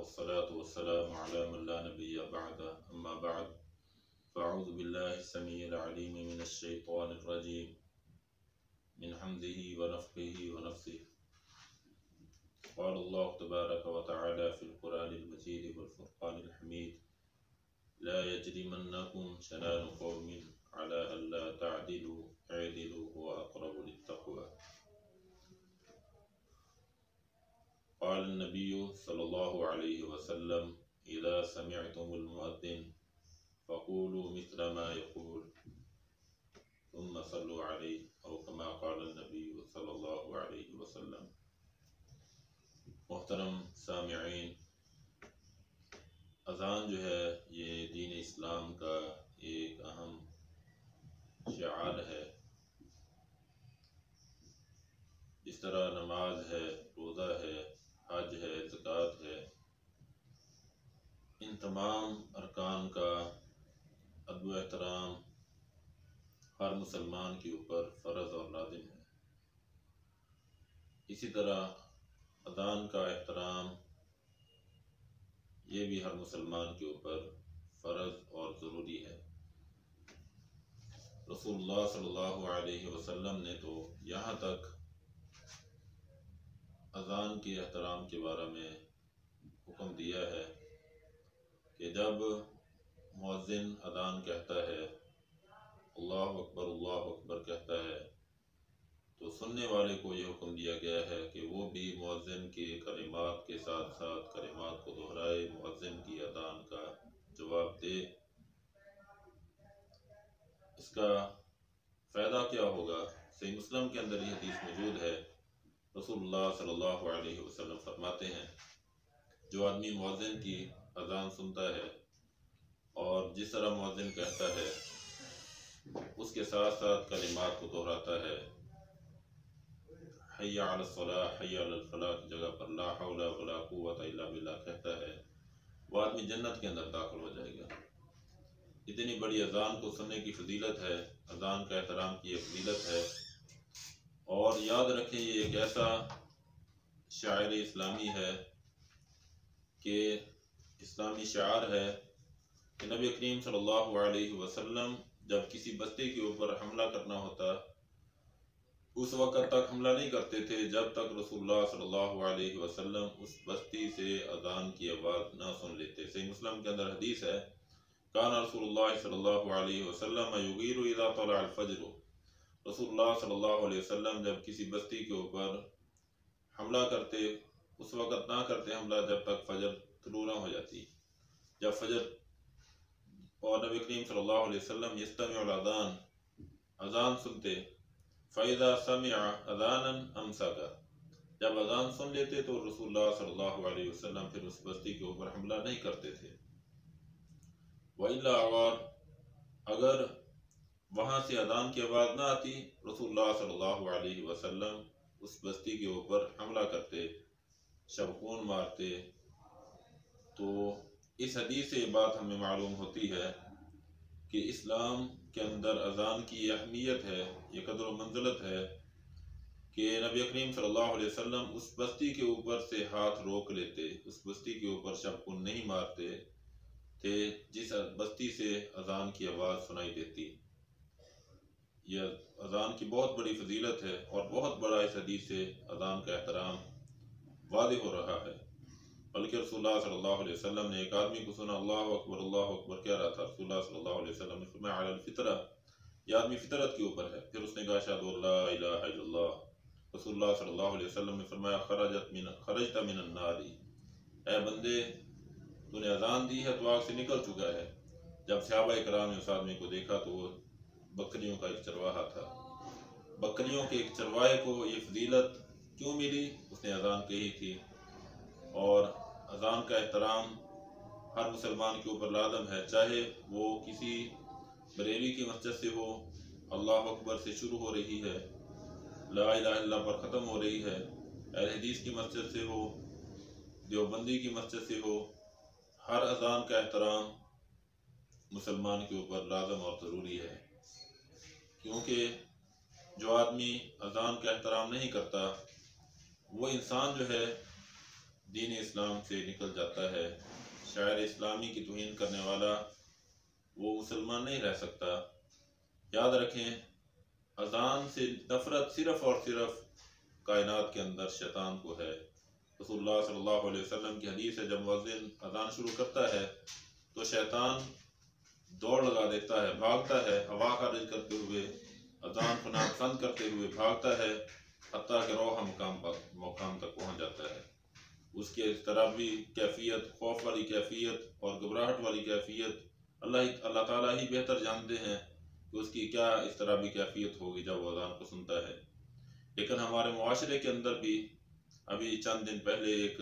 والصلاة والسلام على من لا نبي بعده أما بعد فأعوذ بالله السميع العليم من الشيطان الرجيم من حمده ونفخه ونفثه. قال الله تبارك وتعالى في القرآن المجيد والفرقان الحميد: لا يجرمنكم شنآن قوم على ألا تعدلوا اعدلوا هو أقرب للتقوى. قال النبي صلى الله عليه وسلم: إذا سمعتم المؤذن فقولوا مثل ما يقول ثم صلوا عليه أو كما قال النبي صلی اللہ علیہ وسلم۔ محترم سامعین، اذان جو ہے یہ دین اسلام کا ایک اہم شعار ہے۔ جس طرح نماز ہے، روزہ ہے، حج ہے، زکوٰۃ ہے، ان تمام ارکان کا ادب و احترام ہر مسلمان کے اوپر فرض اور لازم ہے، اسی طرح اذان کا احترام یہ بھی ہر مسلمان کے اوپر فرض اور ضروری ہے۔ رسول اللہ صلی اللہ علیہ وسلم نے تو یہاں تک اذان کے احترام کے بارے میں حکم دیا ہے کہ جب مؤذن اذان کہتا ہے، اللہ اکبر کہتا ہے، تو سننے والے کو یہ حکم دیا گیا ہے کہ وہ بھی مؤذن کے کلمات کے ساتھ ساتھ کلمات کو دہرائے، مؤذن کی اذان کا جواب دے۔ اس کا فائدہ کیا ہوگا؟ صحیح مسلم کے اندر یہ حدیث موجود ہے۔ رسول اللہ صلی اللہ علیہ وسلم فرماتے ہیں، جو آدمی مؤذن کی اذان سنتا ہے اور جس طرح مؤذن کہتا ہے اس کے ساتھ ساتھ کلمات کو دہراتا ہے، حی علی الصلاۃ حی علی الفلاح کی جگہ پر لا حول ولا قوۃ الا باللہ کہتا ہے، وہ آدمی جنت کے اندر داخل ہو جائے گا۔ اتنی بڑی اذان کو سننے کی فضیلت ہے، اذان کا احترام کی یہ فضیلت ہے۔ اور یاد رکھیں یہ ایک ایسا شاعر اسلامی ہے کہ اسلامی شعار ہے کہ نبی کریم صلی اللہ علیہ وسلم جب کسی بستی کے اوپر حملہ کرنا ہوتا اس وقت تک حملہ نہیں کرتے تھے جب تک رسول اللہ صلی اللہ علیہ وسلم اس بستی سے اذان کی آواز نہ سن لیتے۔ صحیح مسلم کے اندر حدیث ہے، کان رسول اللہ صلی اللہ علیہ وسلم یغیر اذا طلع الفجر۔ رسول اللہ صلی اللہ علیہ وسلم جب کسی بستی کے اوپر حملہ کرتے اس وقت نہ کرتے حملہ جب تک فجر طلوع نہ ہو جاتی۔ جب فجر اور نبی کریم صلی اللہ علیہ وسلم یستمع الاذان اذان سنتے، فَإِذَا سَمِعَ أَذَانًا أَمْسَكَ، جب اذان سن لیتے تو رسول اللہ صلی اللہ علیہ وسلم پھر اس بستی کے اوپر حملہ نہیں کرتے تھے۔ وَإِلَّا اگر وہاں سے اذان کی آواز نہ آتی رسول اللہ صلی اللہ علیہ وسلم اس بستی کے اوپر حملہ کرتے، شبخون مارتے۔ تو اس حدیث سے یہ بات ہمیں معلوم ہوتی ہے کہ اسلام کے اندر اذان کی اہمیت ہے، یہ قدر و منزلت ہے کہ نبی کریم صلی اللہ علیہ وسلم اس بستی کے اوپر سے ہاتھ روک لیتے، اس بستی کے اوپر شبخون نہیں مارتے تھے جس بستی سے اذان کی آواز سنائی دیتی۔ یہ اذان کی بہت بڑی فضیلت ہے اور بہت بڑا اس حدیث سے اذان کا احترام واضح ہو رہا ہے۔ بلکہ رسول اللہ صلی اللہ علیہ وسلم نے ایک آدمی کو سنا اللہ اکبر کہہ رہا تھا، رسول اللہ صلی اللہ علیہ وسلم نے فرمایا علی الفطرہ، یہ آدمی فطرت کے اوپر ہے۔ پھر اس نے کہا اشہد ان لا الہ الا اللہ۔ رسول اللہ صلی اللہ علیہ وسلم نے فرمایا خرجت من النار، اے بندے تو نے اذان دی ہے تو آگ سے نکل چکا ہے۔ جب صحابہ کرام نے اس آدمی کو دیکھا تو وہ بکریوں کا ایک چرواہا تھا۔ بکریوں کے ایک چرواہے کو یہ فضیلت کیوں ملی؟ اس نے اذان کہی تھی۔ اور اذان کا احترام ہر مسلمان کے اوپر لازم ہے، چاہے وہ کسی بریلی کی مسجد سے ہو، اللہ اکبر سے شروع ہو رہی ہے، لا الہ الا اللہ پر ختم ہو رہی ہے، اہل حدیث کی مسجد سے ہو، دیوبندی کی مسجد سے ہو، ہر اذان کا احترام مسلمان کے اوپر لازم اور ضروری ہے۔ کیونکہ جو آدمی اذان کا احترام نہیں کرتا وہ انسان جو ہے دین اسلام سے نکل جاتا ہے، شاعر اسلامی کی توہین کرنے والا وہ مسلمان نہیں رہ سکتا۔ یاد رکھیں، اذان سے نفرت صرف اور صرف کائنات کے اندر شیطان کو ہے۔ رسول اللہ صلی اللہ علیہ وسلم کی حدیث ہے، جب مؤذن اذان شروع کرتا ہے تو شیطان دوڑ لگا دیتا ہے، بھاگتا ہے، ہوا خارج کرتے ہوئے، اذان کو ناپسند کرتے ہوئے بھاگتا ہے، حتیٰ کہ روح مقام تک پہنچ جاتا ہے۔ اس کی اضطرابی کیفیت، خوف والی کیفیت اور گھبراہٹ والی کیفیت اللہ تعالیٰ ہی بہتر جانتے ہیں کہ اس کی کیا اضطرابی کیفیت ہوگی جب وہ اذان کو سنتا ہے۔ لیکن ہمارے معاشرے کے اندر بھی ابھی چند دن پہلے ایک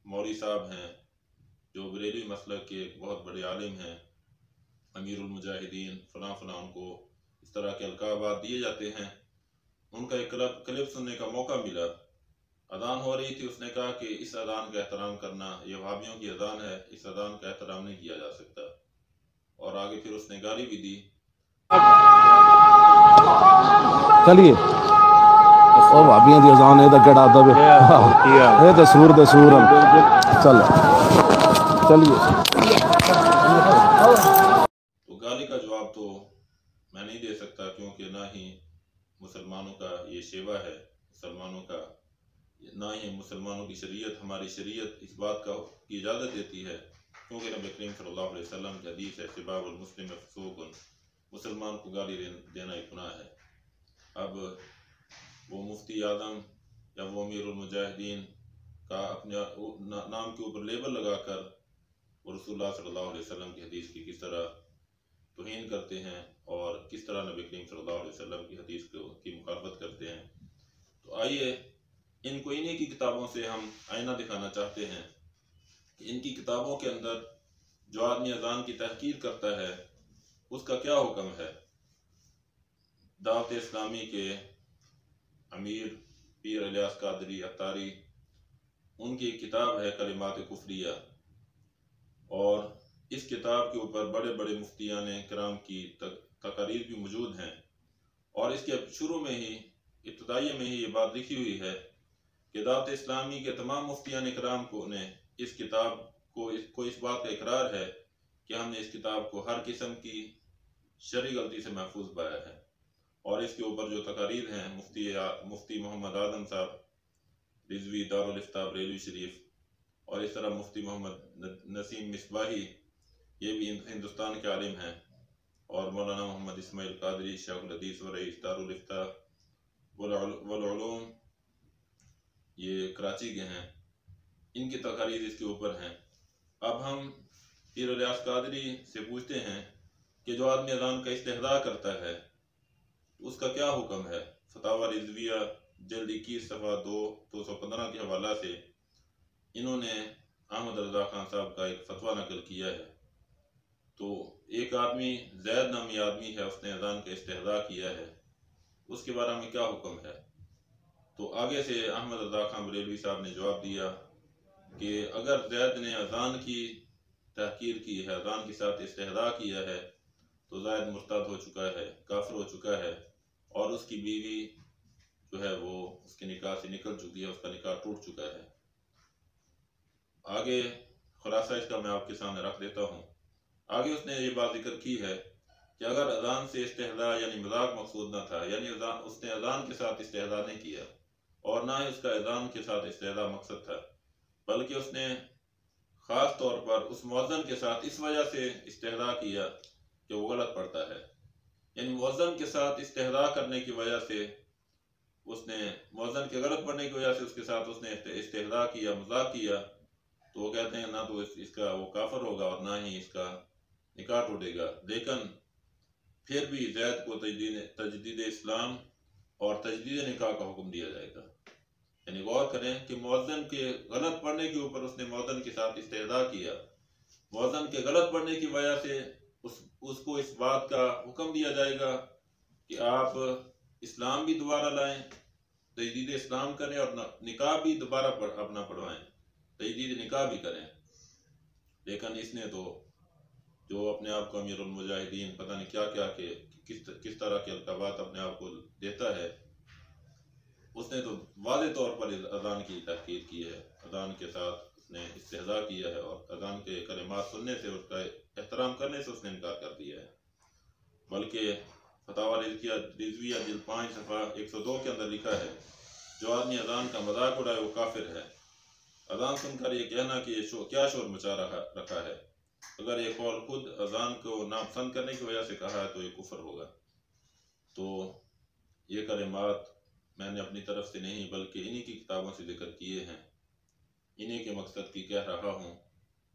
مولوی صاحب ہیں جو بریلوی مسلک کے ایک بہت بڑے عالم ہیں، امیر المجاہدین فلاں فلاں، ان کو اس طرح کے القابات دیے جاتے ہیں۔ ان کا ایک کلپ سننے کا موقع ملا، اذان ہو رہی تھی، اس نے کہا کہ اس اذان کا احترام کرنا، یہ وہابیوں کی اذان ہے، اس اذان کا احترام نہیں کیا جا سکتا، اور آگے پھر اس نے گالی بھی دی۔ چلیے اور بھابیاں دی اذان ہے تے کیڑا ادب ہے، تے سور چلو چلیے۔ تو گالی کا جواب تو میں نہیں دے سکتا، کیونکہ نہ ہی مسلمانوں کا یہ شیوہ ہے، نہ ہی مسلمانوں کی شریعت، ہماری شریعت اس بات کی اجازت دیتی ہے، کیونکہ نبی کریم صلی اللہ علیہ وسلم کی حدیث ہے، سباب المسلم فسوق، مسلمان کو گالی دینا ایک گناہ ہے۔ اب وہ مفتی اعظم یا وہ امیر المجاہدین کا اپنے نام کے اوپر لیبل لگا کر وہ رسول اللہ صلی اللہ علیہ وسلم کی حدیث کی کس طرح توہین کرتے ہیں اور کس طرح نبی کریم صلی اللہ علیہ وسلم کی حدیث کی مخالفت کرتے ہیں۔ تو آئیے ان کو انہی کی کتابوں سے ہم آئینہ دکھانا چاہتے ہیں کہ ان کی کتابوں کے اندر جو آدمی اذان کی تحقیر کرتا ہے اس کا کیا حکم ہے۔ دعوت اسلامی کے امیر پیر الیاس قادری اتاری، ان کی کتاب ہے کلمات کفریہ، اور اس کتاب کے اوپر بڑے بڑے مفتیان کرام کی تقاریر بھی موجود ہیں، اور اس کے شروع میں ہی، ابتدائیے میں ہی یہ بات لکھی ہوئی ہے کہ دعوت اسلامی کے تمام مفتیان کرام کو نے اس کتاب کو اس بات کا اقرار ہے کہ ہم نے اس کتاب کو ہر قسم کی شرعی غلطی سے محفوظ پایا ہے، اور اس کے اوپر جو تقاریر ہیں مفتی محمد اعظم صاحب رضوی دارالافتاء بریلوی شریف، اور اس طرح مفتی محمد نسیم مصباحی، یہ بھی ہندوستان کے عالم ہیں، اور مولانا محمد اسماعیل قادری شیخ الحدیث و رئیس دارالافتاء والعلوم، یہ کراچی کے ہیں، ان کی تقاریر اس کے اوپر ہیں۔ اب ہم پیر الیاس قادری سے پوچھتے ہیں کہ جو آدمی اذان کا استحضاء کرتا ہے اس کا کیا حکم ہے۔ فتاوی رضویہ جلد 21 صفحہ 215 کے حوالہ سے انہوں نے احمد رضا خان صاحب کا ایک فتویٰ نقل کیا ہے۔ تو ایک آدمی، زید نامی آدمی ہے، اس نے اذان کا استحضاء کیا ہے، اس کے بارے میں کیا حکم ہے۔ تو آگے سے احمد رضا خان بریلوی صاحب نے جواب دیا کہ اگر زید نے اذان کی تحقیر کی ہے، اذان کے ساتھ استحضاء کیا ہے، تو زید مرتد ہو چکا ہے، کافر ہو چکا ہے، اور اس کی بیوی جو ہے وہ اس کے نکاح سے نکل چکی ہے، اس کا نکاح ٹوٹ چکا ہے۔ آگے خلاصہ اس کا میں آپ کے سامنے رکھ دیتا ہوں۔ آگے اس نے یہ بات ذکر کی ہے کہ اگر اذان سے استحضاء یعنی مذاق مقصود نہ تھا، یعنی اس نے اذان کے ساتھ استحضاء نہیں کیا، اور نہ ہی اس کا اذان کے ساتھ استحضاء مقصد تھا، بلکہ اس نے خاص طور پر اس مؤذن کے ساتھ اس وجہ سے استحضاء کیا کہ وہ غلط پڑھتا ہے، یعنی مؤذن کے ساتھ استحضاء کرنے کی وجہ سے اس نے مؤذن کے غلط پڑھنے کی وجہ سے اس کے ساتھ اس نے استحضاء کیا، مذاق کیا، تو وہ کہتے ہیں نہ تو اس کا وہ کافر ہوگا اور نہ ہی اس کا نکاح ٹوٹے گا۔ لیکن پھر بھی زید کو تجدید اسلام اور تجدید نکاح کا حکم دیا جائے گا۔ یعنی غور کریں کہ مؤذن کے غلط پڑھنے کے اوپر اس نے مؤذن کے ساتھ استحضاء کیا، مؤذن کے غلط پڑھنے کی وجہ سے اس کو اس بات کا حکم دیا جائے گا کہ آپ اسلام بھی دوبارہ لائیں، تجدید اسلام کریں، اور نکاح بھی دوبارہ اپنا پڑھوائیں، تجدید نکاح بھی کریں۔ لیکن اس نے تو جو اپنے آپ کو امیر المجاہدین پتہ نہیں کیا کیا کہ کس طرح کے القابات اپنے آپ کو دیتا ہے، اس نے تو واضح طور پر اذان کی تحقیر کی ہے، اذان کے ساتھ اس نے استہزاء کیا ہے، اور اذان کے کلمات سننے سے، اس کا احترام کرنے سے اس نے انکار کر دیا ہے۔ بلکہ فتاوی رضویہ جلد 5 صفحہ 102 کے اندر لکھا ہے، جو آدمی اذان کا مذاق اڑائے وہ کافر ہے۔ اذان سن کر یہ کہنا کہ یہ کیا شور مچا رکھا ہے، اگر یہ قول خود اذان کو ناپسند کرنے کی وجہ سے کہا ہے تو یہ کفر ہوگا۔ تو یہ کلمات میں نے اپنی طرف سے نہیں بلکہ انہی کی کتابوں سے ذکر کیے ہیں، انہی کے مقصد کی کہہ رہا ہوں،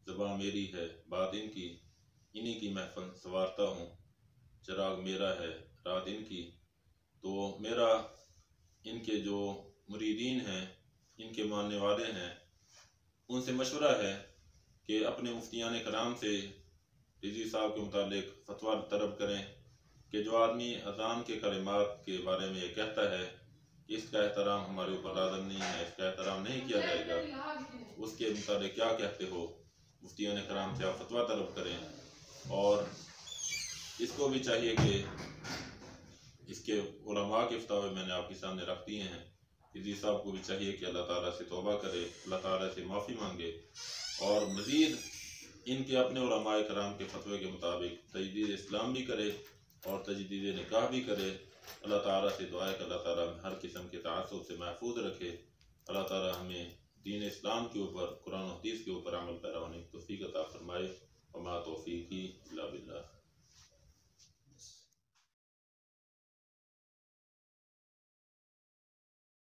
زبان میری ہے بات ان کی، انہی کی محفل سنوارتا ہوں، چراغ میرا ہے رات ان کی۔ تو میرا ان کے جو مریدین ہیں، ان کے ماننے والے ہیں، ان سے مشورہ ہے کہ اپنے مفتیان کرام سے رضوی صاحب کے متعلق فتویٰ طلب کریں کہ جو آدمی اذان کے کلمات کے بارے میں یہ کہتا ہے کہ اس کا احترام ہمارے اوپر لازم نہیں ہے، اس کا احترام نہیں کیا جائے گا، اس کے متعلق کیا کہتے ہو، مفتیان کرام سے آپ فتویٰ طلب کریں۔ اور اس کو بھی چاہیے کہ اس کے علماء کے فتاوے میں نے آپ کے سامنے رکھ دیے ہیں، رضوی صاحب کو بھی چاہیے کہ اللہ تعالیٰ سے توبہ کرے، اللہ تعالیٰ سے معافی مانگے، اور مزید ان کے اپنے علماء کرام کے فتوے کے مطابق تجدید اسلام بھی کرے اور تجدید نکاح بھی کرے۔ اللہ تعالیٰ سے دعا ہے کہ اللہ تعالیٰ ہر قسم کے تعصب سے محفوظ رکھے، اللہ تعالیٰ ہمیں دین اسلام کے اوپر، قرآن و حدیث کے اوپر عمل پیرا ہونے کی توفیق عطا فرمائے۔ وما توفیقی الا باللہ۔